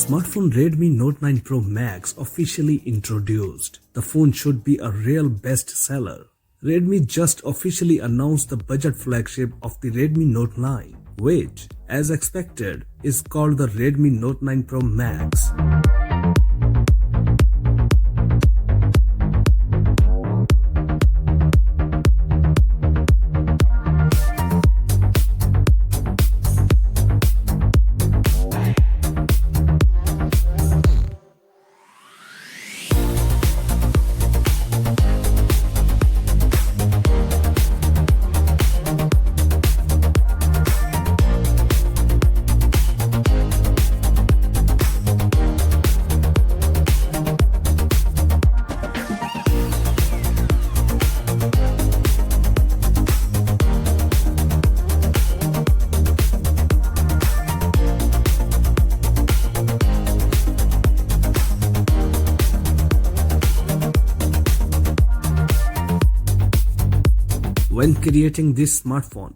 Smartphone Redmi Note 9 Pro Max officially introduced. The phone should be a real bestseller. Redmi just officially announced the budget flagship of the Redmi Note 9, which, as expected, is called the Redmi Note 9 Pro Max. When creating this smartphone,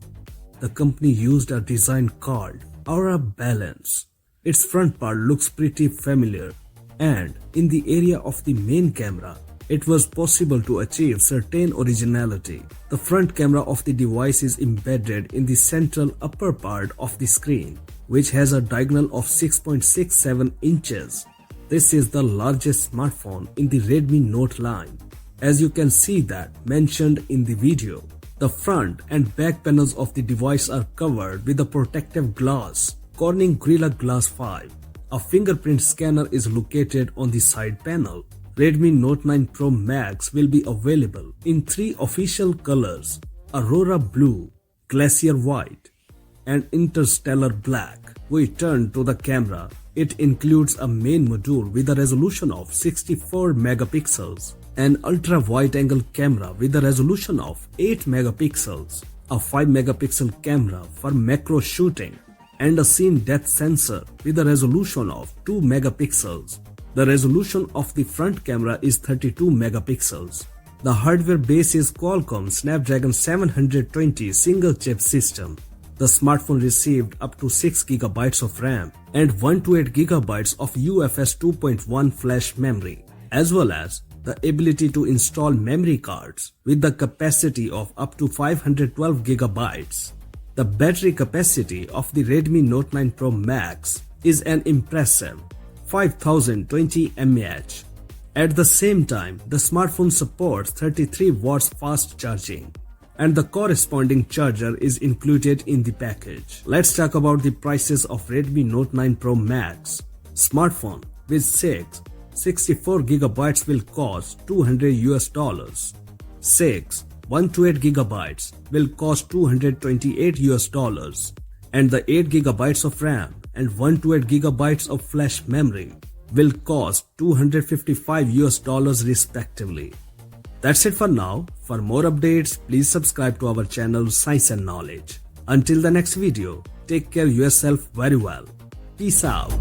the company used a design called Aura Balance. Its front part looks pretty familiar, and in the area of the main camera, it was possible to achieve certain originality. The front camera of the device is embedded in the central upper part of the screen, which has a diagonal of 6.67 inches. This is the largest smartphone in the Redmi Note line, as you can see that mentioned in the video. The front and back panels of the device are covered with a protective glass, Corning Gorilla Glass 5. A fingerprint scanner is located on the side panel. Redmi Note 9 Pro Max will be available in 3 official colors: Aurora Blue, Glacier White, and Interstellar Black. We turn to the camera. It includes a main module with a resolution of 64 megapixels, an ultra-wide-angle camera with a resolution of 8 megapixels, a 5 megapixel camera for macro shooting, and a scene depth sensor with a resolution of 2 megapixels. The resolution of the front camera is 32 megapixels. The hardware base is Qualcomm Snapdragon 720 single-chip system. The smartphone received up to 6 GB of RAM and 128 GB of UFS 2.1 flash memory, as well as the ability to install memory cards with the capacity of up to 512 GB. The battery capacity of the Redmi Note 9 Pro Max is an impressive 5020 mAh. At the same time, the smartphone supports 33 watts fast charging, and the corresponding charger is included in the package. Let's talk about the prices of Redmi Note 9 Pro Max. Smartphone with 64 GB will cost $200. 128 GB will cost $228, and the 8 GB of RAM and 128 GB of flash memory will cost $255 respectively. That's it for now. For more updates, please subscribe to our channel Science and Knowledge. Until the next video, take care yourself very well. Peace out.